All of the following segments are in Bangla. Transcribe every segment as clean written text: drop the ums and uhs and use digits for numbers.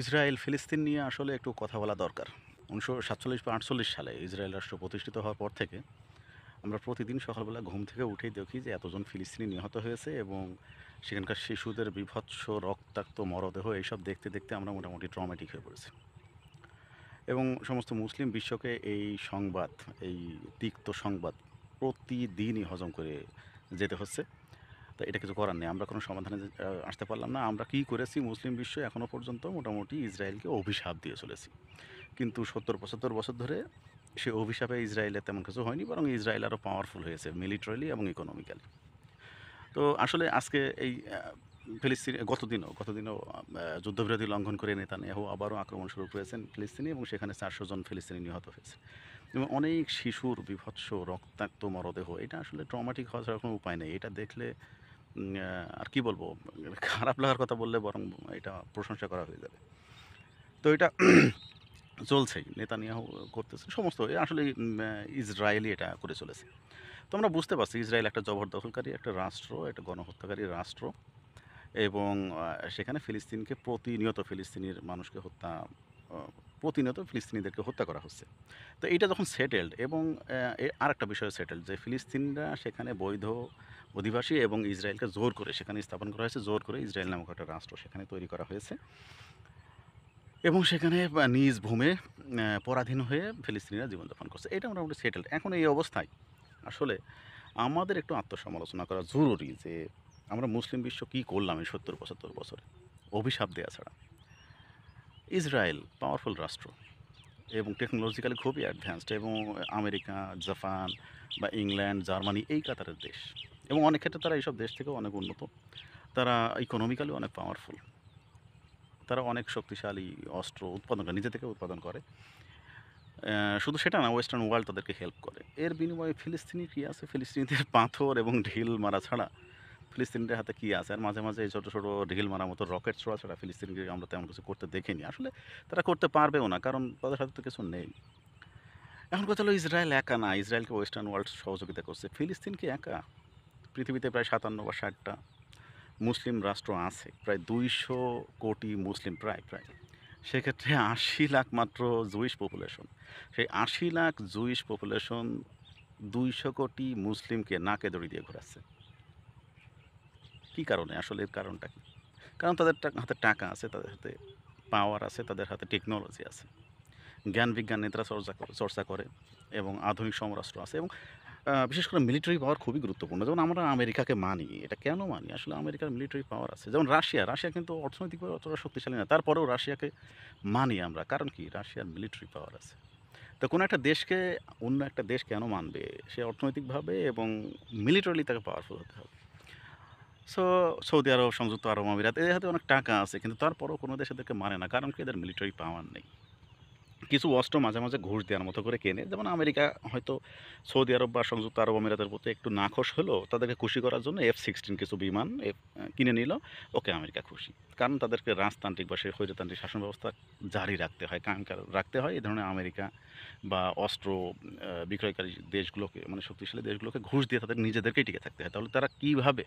ইসরায়েল ফিলিস্তিন নিয়ে আসলে একটু কথা বলা দরকার। ১৯৪৭ বা ৪৮ সালে ইসরায়েল রাষ্ট্র প্রতিষ্ঠিত হওয়ার পর থেকে আমরা প্রতিদিন সকালবেলা ঘুম থেকে উঠেই দেখি যে এতজন ফিলিস্তিনি নিহত হয়েছে এবং সেখানকার শিশুদের বীভৎস রক্তাক্ত মরদেহ এইসব দেখতে, দেখতে আমরা মোটামুটি ট্রমেটিক হয়ে পড়েছি। এবং সমস্ত মুসলিম বিশ্বকে এই সংবাদ, এই তিক্ত সংবাদ প্রতিদিনই হজম করে যেতে হচ্ছে। তো এটা কিছু করার নেই। আমরা কোনো সমাধানে আসতে পারলাম না। আমরা কি করেছি মুসলিম বিশ্ব এখনো পর্যন্ত মোটামুটি ইসরায়েলকে অভিশাপ দিয়ে চলেছি। কিন্তু ৭০-৭৫ বছর ধরে সে অভিশাপে ইসরায়েলের তেমন কিছু হয়নি, বরং ইসরায়েল আরও পাওয়ারফুল হয়েছে মিলিটারিলি এবং ইকোনমিক্যালি। তো আসলে আজকে এই ফিলিস্তিন গতদিনও যুদ্ধবিরতি লঙ্ঘন করে নেতানিয়াহু আবারও আক্রমণ শুরু করেছেন ফিলিস্তিনে এবং সেখানে ৪০০ জন ফিলিস্তিনি নিহত হয়েছে। এবং অনেক শিশুর বীভৎস রক্তাক্ত মরদেহ। এটা আসলে ট্রমাটিক হওয়া ছাড়া কোনো উপায় নেই। এটা দেখলে আর কি বলবো? খারাপ লাগার কথা বললে বরং এটা প্রশংসা করা হয়ে যাবে। তো এটা চলছেই। নেতানিয়াহু করতেছে সমস্ত আসলে ইসরায়েলই এটা করে চলেছে। তো আমরা বুঝতে পারছি ইসরায়েল একটা জবরদখলকারী একটা রাষ্ট্র, একটা গণহত্যাকারী রাষ্ট্র এবং সেখানে ফিলিস্তিনকে প্রতিনিয়ত ফিলিস্তিনির মানুষকে আ প্রতিনিয়ত ফিলিস্তিনিদেরকে হত্যা করা হচ্ছে। তো এইটা যখন সেটেলড এবং আরেকটা বিষয় সেটেলড যে ফিলিস্তিনরা সেখানে বৈধ অধিবাসী এবং ইসরায়েলকে জোর করে সেখানে স্থাপন করা হয়েছে। জোর করে ইসরায়েল নামক একটা রাষ্ট্র সেখানে তৈরি করা হয়েছে এবং সেখানে নিজ ভূমে পরাধীন হয়ে ফিলিস্তিনিরা জীবনযাপন করছে। এটা মোটামুটি সেটেলড। এখন এই অবস্থায় আসলে আমাদের একটু আত্মসমালোচনা করা জরুরি যে আমরা মুসলিম বিশ্ব কি করলাম এই ৭০-৭৫ বছরে? অভিশাপ দেয়া ছাড়া। ইসরায়েল পাওয়ারফুল রাষ্ট্র এবং টেকনোলজিক্যালি খুবই অ্যাডভান্সড এবং আমেরিকা, জাপান বা ইংল্যান্ড, জার্মানি এই কাতারের দেশ এবং অনেক ক্ষেত্রে তারা এইসব দেশ থেকেও অনেক উন্নত। তারা ইকোনমিক্যালি অনেক পাওয়ারফুল। তারা অনেক শক্তিশালী অস্ত্র উৎপাদন করে, নিজে থেকে উৎপাদন করে। শুধু সেটা না, ওয়েস্টার্ন ওয়ার্ল্ড তাদেরকে হেল্প করে। এর বিনিময়ে ফিলিস্তিনি কি আছে? ফিলিস্তিনিদের পাথর এবং ঢিল মারা ছাড়া ফিলিস্তিনিদের হাতে কি আছে? আর মাঝে, মাঝে এই ছোট, ছোট ঢিল মারার মতো রকেট ছোঁড়া ছাড়া ফিলিস্তিনিকে আমরা তেমন কিছু করতে দেখিনি। আসলে তারা করতে পারবেও না। কারণ তাদের হাতে তো কিছু নেই। এখন কথা হলো ইসরায়েল একা না। ইসরায়েলকে ওয়েস্টার্ন ওয়ার্ল্ড সহযোগিতা করছে। ফিলিস্তিন কি একা? পৃথিবীতে প্রায় ৫৭ বা ৬০ টা মুসলিম রাষ্ট্র আছে। প্রায় ২০০ কোটি মুসলিম প্রায়। সেক্ষেত্রে ৮০ লাখ মাত্র জুইশ পপুলেশন। সেই ৮০ লাখ জুইশ পপুলেশন ২০০ কোটি মুসলিমকে নাকে দড়ি দিয়ে ঘোরাচ্ছে। কি কারণে? আসলে এর কারণটা কি? কারণ তাদের হাতে টাকা আছে, তাদের হাতে পাওয়ার আছে, তাদের হাতে টেকনোলজি আছে। জ্ঞান বিজ্ঞান নেতারা চর্চা করে এবং আধুনিক সমরাস্ত্র আছে এবং বিশেষ করে মিলিটারি পাওয়ার খুবই গুরুত্বপূর্ণ। যেমন আমরা আমেরিকাকে মানি। এটা কেন মানি? আসলে আমেরিকার মিলিটারি পাওয়ার আছে। যেমন রাশিয়া কিন্তু অর্থনৈতিকভাবে অতটা শক্তিশালী না। তারপরেও রাশিয়াকে মানি আমরা। কারণ কি? রাশিয়ার মিলিটারি পাওয়ার আছে। তো কোনো একটা দেশকে অন্য একটা দেশ কেন মানবে? সে অর্থনৈতিকভাবে এবং মিলিটারিলি তাকে পাওয়ারফুল হতে হবে। সো সৌদি আরব, সংযুক্ত আরব আমিরাত এদের হাতে অনেক টাকা আছে। কিন্তু তারপরেও কোনো দেশ এদেরকে মানে না। কারণ কি? এদের মিলিটারি পাওয়ার নেই। কিছু অস্ত্র মাঝে, মাঝে ঘুষ দেওয়ার মতো করে কেনে। যেমন আমেরিকা হয়তো সৌদি আরব বা সংযুক্ত আরব আমিরাতের প্রতি একটু নাখোশ হলো। তাদেরকে খুশি করার জন্য F-16 কিছু বিমান কিনে নিল। ওকে, আমেরিকা খুশি। কারণ তাদেরকে রাজতান্ত্রিক বা স্বৈরতান্ত্রিক শাসন ব্যবস্থা জারি রাখতে হয়, কায়েম রাখতে হয়। এই ধরনের আমেরিকা বা অস্ত্র বিক্রয়কারী দেশগুলোকে মানে শক্তিশালী দেশগুলোকে ঘুষ দিয়ে তাদের নিজেদেরকেই টিকে থাকতে হয়। তাহলে তারা কিভাবে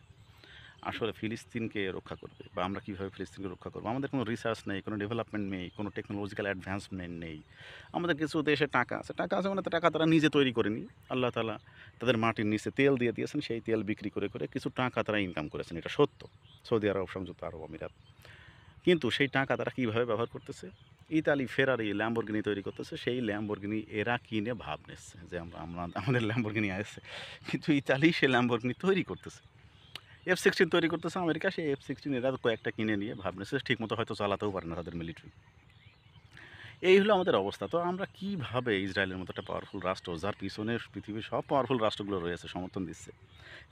আসলে ফিলিস্তিনকে রক্ষা করবে বা আমরা কীভাবে ফিলিস্তিনকে রক্ষা করবো? আমাদের কোনো রিসার্চ নেই, কোনো ডেভেলপমেন্ট নেই, কোনো টেকনোলজিক্যাল অ্যাডভান্সমেন্ট নেই। আমাদের কিছু দেশে টাকা আছে মানে তো টাকা তারা নিজে তৈরি করেনি। আল্লাহ তাআলা তাদের মাটির নিচে তেল দিয়ে দিয়েছেন, সেই তেল বিক্রি করে কিছু টাকা তারা ইনকাম করেছেন। এটা সত্য। সৌদি আরব, সংযুক্ত আরব আমিরাত। কিন্তু সেই টাকা তারা কীভাবে ব্যবহার করতেছে? ইতালি ফেরারি, ল্যাম্বরগিনি তৈরি করতেছে। সেই ল্যাম্বরগিনি এরা কিনে ভাব নিচ্ছে যে আমাদের ল্যাম্বরগিনি আছে। কিন্তু ইতালি সে ল্যাম্বরগিনি তৈরি করতেছে। F-16 তৈরি করতেছে আমেরিকা। সেই F-16 এরা কয়েকটা কিনে নিয়ে ভাবতেছে ঠিকমতো হয়তো চালাতেও পারে না তাদের মিলিটারি। এই হলো আমাদের অবস্থা। তো আমরা কিভাবে ইসরায়েলের মতো একটা পাওয়ারফুল রাষ্ট্র যার পিছনে পৃথিবীর সব পাওয়ারফুল রাষ্ট্রগুলো রয়েছে সমর্থন দিচ্ছে।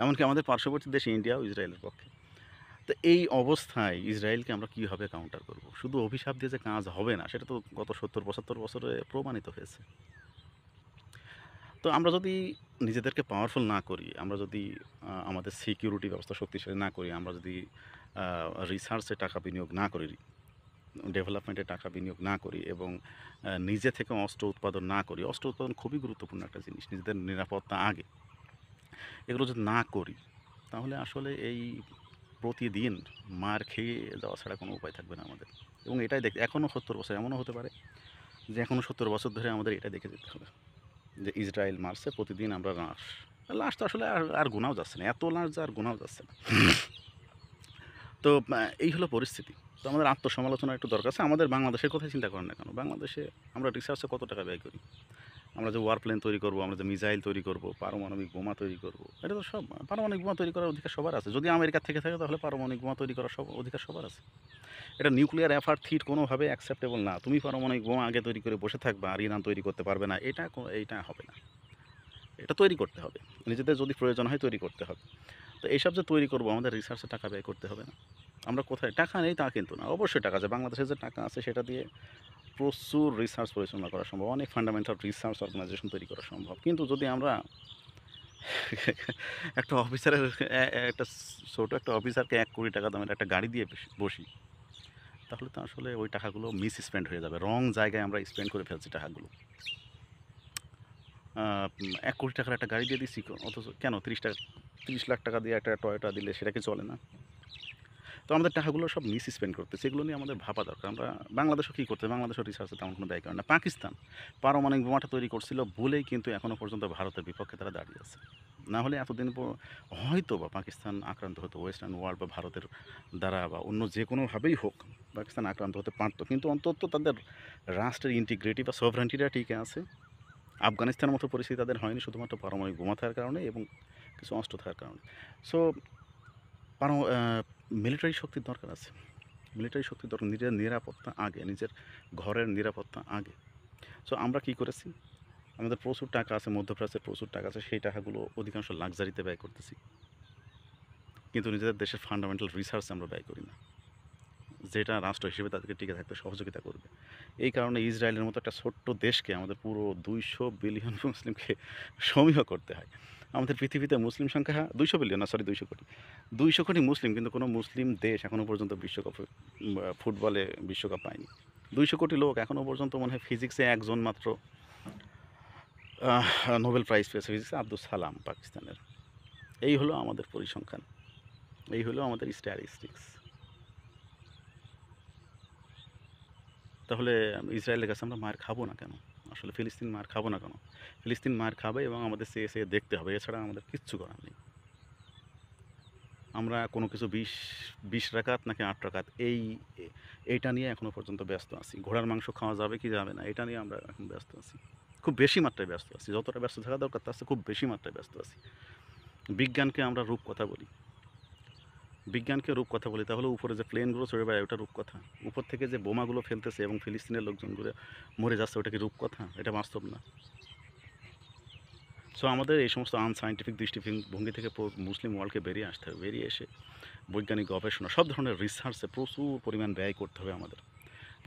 এমনকি আমাদের পার্শ্ববর্তী দেশ ইন্ডিয়াও ইসরায়েলের পক্ষে। তো এই অবস্থায় ইসরায়েলকে আমরা কিভাবে কাউন্টার করব? শুধু অভিশাপ দিয়ে যে কাজ হবে না সেটা তো গত ৭০-৭৫ বছরে প্রমাণিত হয়েছে। তো আমরা যদি নিজেদেরকে পাওয়ারফুল না করি, আমরা যদি আমাদের সিকিউরিটি ব্যবস্থা শক্তিশালী না করি, আমরা যদি আ রিসার্চে টাকা বিনিয়োগ না করি, ডেভেলপমেন্টে টাকা বিনিয়োগ না করি এবং নিজে থেকে অস্ত্র উৎপাদন না করি, অস্ত্র উৎপাদন খুবই গুরুত্বপূর্ণ একটা জিনিস। নিজেদের নিরাপত্তা আগে। এগুলো যদি না করি, তাহলে আসলে এই প্রতিদিন মার খেয়ে যাওয়া ছাড়া কোনো উপায় থাকবে না আমাদের। এবং এটাই দেখতে এখনও 70 বছর এমনও হতে পারে যে এখনও 70 বছর ধরে আমাদের এটা দেখে যেতে হবে যে ইসরায়েল মারছে, প্রতিদিন আমরা লাশ তো আসলে আর গোনাও যাচ্ছে না, এত লাশ যে আর গোনাও যাচ্ছে না। তো এই হলো পরিস্থিতি। তো আমাদের আত্মসমালোচনার একটু দরকার আছে। আমাদের বাংলাদেশের কথাই চিন্তা করেন না কেন, বাংলাদেশে আমরা রিসার্চে কত টাকা ব্যয় করি? আমরা যে ওয়ার প্লেন তৈরি করব, আমরা যে মিসাইল তৈরি করব, পারমাণবিক বোমা তৈরি করব, এটা তো সব পারমাণবিক বোমা তৈরি করার অধিকার সবার আছে। যদি আমেরিকা থেকে থাকে তাহলে পারমাণবিক বোমা তৈরি করার অধিকার সবার আছে। এটা নিউক্লিয়ার এফার্ট থ্রিট কোনোভাবে অ্যাকসেপ্টেবল না। তুমি পারমাণবিক বোমা আগে তৈরি করে বসে থাকবা আর ইরান তৈরি করতে পারবে না, এইটা হবে না। এটা তৈরি করতে হবে, নিজেদের যদি প্রয়োজন হয় তৈরি করতে হবে। তো এইসব যে তৈরি করব, আমাদের রিসার্চে টাকা ব্যয় করতে হবে না? আমরা কোথায় টাকা নেই তা কিন্তু না, অবশ্যই টাকা আছে। বাংলাদেশে যে টাকা আছে সেটা দিয়ে প্রচুর রিসার্চ পরিচালনা করা সম্ভব, অনেক ফান্ডামেন্টাল রিসার্চ অর্গানাইজেশন তৈরি করা সম্ভব। কিন্তু যদি আমরা একটা অফিসারের একটা ছোট একটা অফিসারকে ১ কোটি টাকা দামের একটা গাড়ি দিয়ে বসি, তাহলে তো আসলে ওই টাকাগুলো মিস স্পেন্ড হয়ে যাবে, রং জায়গায় আমরা স্পেন্ড করে ফেলছি টাকাগুলো। ১ কোটি টাকার একটা গাড়ি দিয়ে দিচ্ছি, অথচ কেন ৩০ লাখ টাকা দিয়ে একটা টয়োটা দিলে সেটা কি চলে না? তো আমাদের টাকাগুলো সব মিস স্পেন্ড করতেছে, এগুলো নিয়ে আমাদের ভাবা দরকার। আমরা বাংলাদেশও কী করতে, বাংলাদেশও রিসার্চে তেমন কোনো ব্যয় করে না। পাকিস্তান পারমাণবিক বোমাটা তৈরি করছিল বলেই কিন্তু এখনও পর্যন্ত ভারতের বিপক্ষে তারা দাঁড়িয়ে আছে। না হলে এতদিন হয়তো বা পাকিস্তান আক্রান্ত হতো, ওয়েস্টার্ন ওয়ার্ল্ড বা ভারতের দ্বারা বা অন্য যে কোনোভাবেই হোক পাকিস্তান আক্রান্ত হতে পারত, কিন্তু অন্তত তাদের রাষ্ট্রের ইন্টিগ্রিটি বা সভরেন্টিটা টিকে আছে। আফগানিস্তানের মতো পরিস্থিতি তাদের হয়নি শুধুমাত্র পারমাণবিক বোমা থাকার কারণে এবং কিছু অস্ত্র থাকার কারণে। সো মিলিটারি শক্তির দরকার আছে, মিলিটারি শক্তির দরকার, নিজের নিরাপত্তা আগে, নিজের ঘরের নিরাপত্তা আগে। সো আমরা কী করেছি, আমাদের প্রচুর টাকা আছে, মধ্যপ্রাচ্যের প্রচুর টাকা আছে, সেই টাকাগুলো অধিকাংশ লাক্সারিতে ব্যয় করতেছি, কিন্তু নিজেদের দেশের ফান্ডামেন্টাল রিসার্চে আমরা ব্যয় করি না, যেটা রাষ্ট্র হিসেবে তাদেরকে টিকে থাকতে সহযোগিতা করবে। এই কারণে ইসরায়েলের মতো একটা ছোট্ট দেশকে আমাদের পুরো 200 বিলিয়ন মুসলিমকে সমীহ করতে হয়। আমাদের পৃথিবীতে মুসলিম সংখ্যা 200 বিলিয়ন না, সরি 200 কোটি। 200 কোটি মুসলিম, কিন্তু কোনো মুসলিম দেশ এখনও পর্যন্ত বিশ্বকাপে ফুটবলে বিশ্বকাপ পায়নি। 200 কোটি লোক, এখনও পর্যন্ত মনে হয় ফিজিক্সে একজন মাত্র নোবেল প্রাইজ পেয়েছে, ফিজিক্সে আব্দুল সালাম পাকিস্তানের। এই হলো আমাদের পরিসংখ্যান, এই হলো আমাদের স্ট্যাটিস্টিক্স। তাহলে ইসরায়েলের কাছে আমরা মার খাবো না কেন? আসলে ফিলিস্তিন মার খাবো না কেন? ফিলিস্তিন মার খাবে এবং আমাদের চেয়ে দেখতে হবে, এছাড়া আমাদের কিচ্ছু করার নেই। আমরা কোনো কিছু ২০ রাকাত নাকি ৮ রাকাত এইটা নিয়ে এখনও পর্যন্ত ব্যস্ত আছি। ঘোড়ার মাংস খাওয়া যাবে কি যাবে না, এটা নিয়ে আমরা এখন ব্যস্ত আছি। খুব বেশি মাত্রায় ব্যস্ত আছি, যতটা ব্যস্ত থাকা দরকার তার চেয়ে খুব বেশি মাত্রায় ব্যস্ত আছি। বিজ্ঞানকে আমরা রূপকথা বলি, বিজ্ঞানকে রূপকথা বলি, তাহলে উপরে যে প্লেনগুলো চড়ে বেড়ায় ওটা রূপকথা? উপর থেকে যে বোমাগুলো ফেলতেছে এবং ফিলিস্তিনের লোকজনগুলো মরে যাচ্ছে, ওটা কি রূপকথা? এটা বাস্তব না। সো আমাদের এই সমস্ত আনসাইন্টিফিক দৃষ্টিভঙ্গি থেকে মুসলিম ওয়ার্ল্ডকে বেরিয়ে আসতে হবে, বেরিয়ে এসে বৈজ্ঞানিক গবেষণা সব ধরনের রিসার্চে প্রচুর পরিমাণ ব্যয় করতে হবে আমাদের।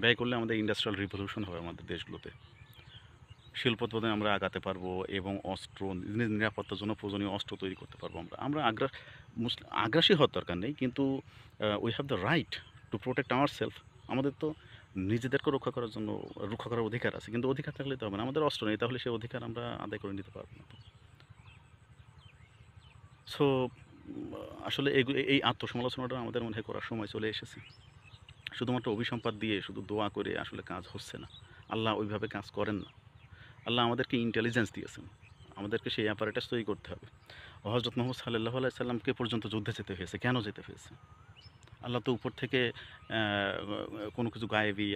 ব্যয় করলে আমাদের ইন্ডাস্ট্রিয়াল রিভলিউশন হবে আমাদের দেশগুলোতে, শিল্পোৎপাদনে আমরা আগাতে পারবো এবং অস্ত্র, নিরাপত্তার জন্য প্রয়োজনীয় অস্ত্র তৈরি করতে পারবো। আমরা আগ্রাসী হওয়ার দরকার নেই, কিন্তু we have the right to protect our self. আমাদের তো নিজেদেরকে রক্ষা করার জন্য রক্ষা করার অধিকার আছে, কিন্তু অধিকার থাকলে তো হবে না, আমাদের অস্ত্র নেই, তাহলে সেই অধিকার আমরা আদায় করে নিতে পারবো না। সো আসলে এই আত্মসমালোচনাটা আমাদের মনে হয় করার সময় চলে এসেছে। শুধুমাত্র অভিসম্পাদ দিয়ে শুধু দোয়া করে আসলে কাজ হচ্ছে না, আল্লাহ ওইভাবে কাজ করেন না। আল্লাহ আমাদেরকে ইন্টেলিজেন্স দিয়েছেন, আমাদেরকে সেই অ্যাপারেটাস তৈরি করতে হবে। হজরত মোহাম্মদ সাল্লাল্লাহু আলাইহি সাল্লামকে পর্যন্ত যুদ্ধে যেতে হয়েছে, কেন যেতে হয়েছে? আল্লাহ তো উপর থেকে কোনো কিছু গায়েবী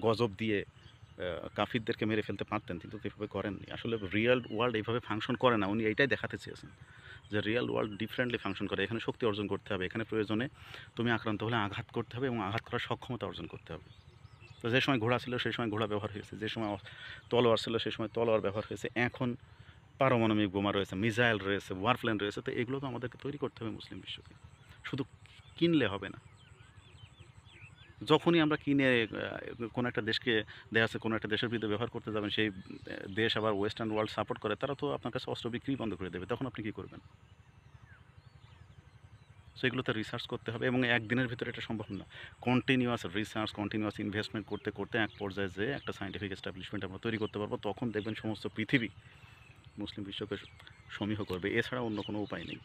গজব দিয়ে কাফিরদেরকে মেরে ফেলতে পারতেন, কিন্তু এভাবে করেননি। আসলে রিয়েল ওয়ার্ল্ড এইভাবে ফাংশন করে না, উনি এইটাই দেখাতে চেয়েছেন যে রিয়েল ওয়ার্ল্ড ডিফারেন্টলি ফাংশন করে। এখানে শক্তি অর্জন করতে হবে, এখানে প্রয়োজনে তুমি আক্রান্ত হলে আঘাত করতে হবে এবং আঘাত করার সক্ষমতা অর্জন করতে হবে। তো যে সময় ঘোড়া ছিল সেই সময় ঘোড়া ব্যবহার হয়েছে, যে সময় তলোয়ার ছিল সেই সময় তলোয়ার ব্যবহার হয়েছে, এখন পারমাণবিক বোমা রয়েছে, মিসাইল রয়েছে, ওয়ারপ্লেন রয়েছে। তো এগুলো তো আমাদেরকে তৈরি করতে হবে মুসলিম বিশ্বকে, শুধু কিনলে হবে না। যখনই আমরা কিনে কোনো একটা দেশকে দেখা যাচ্ছে কোনো একটা দেশের বিরুদ্ধে ব্যবহার করতে যাবেন, সেই দেশ আবার ওয়েস্টার্ন ওয়ার্ল্ড সাপোর্ট করে, তারা তো আপনার কাছে অস্ত্র বিক্রি বন্ধ করে দেবে, তখন আপনি কী করবেন? সো এগুলোতে রিসার্চ করতে হবে এবং একদিনের ভিতরে এটা সম্ভব না। কন্টিনিউয়াস রিসার্চ, কন্টিনিউয়াস ইনভেস্টমেন্ট করতে করতে এক পর্যায়ে যেয়ে একটা সায়েন্টিফিক এস্টাবলিশমেন্ট আমরা তৈরি করতে পারবো, তখন দেখবেন সমস্ত পৃথিবী মুসলিম বিশ্বকে সমীহ করবে, এছাড়া অন্য কোনো উপায় নেই।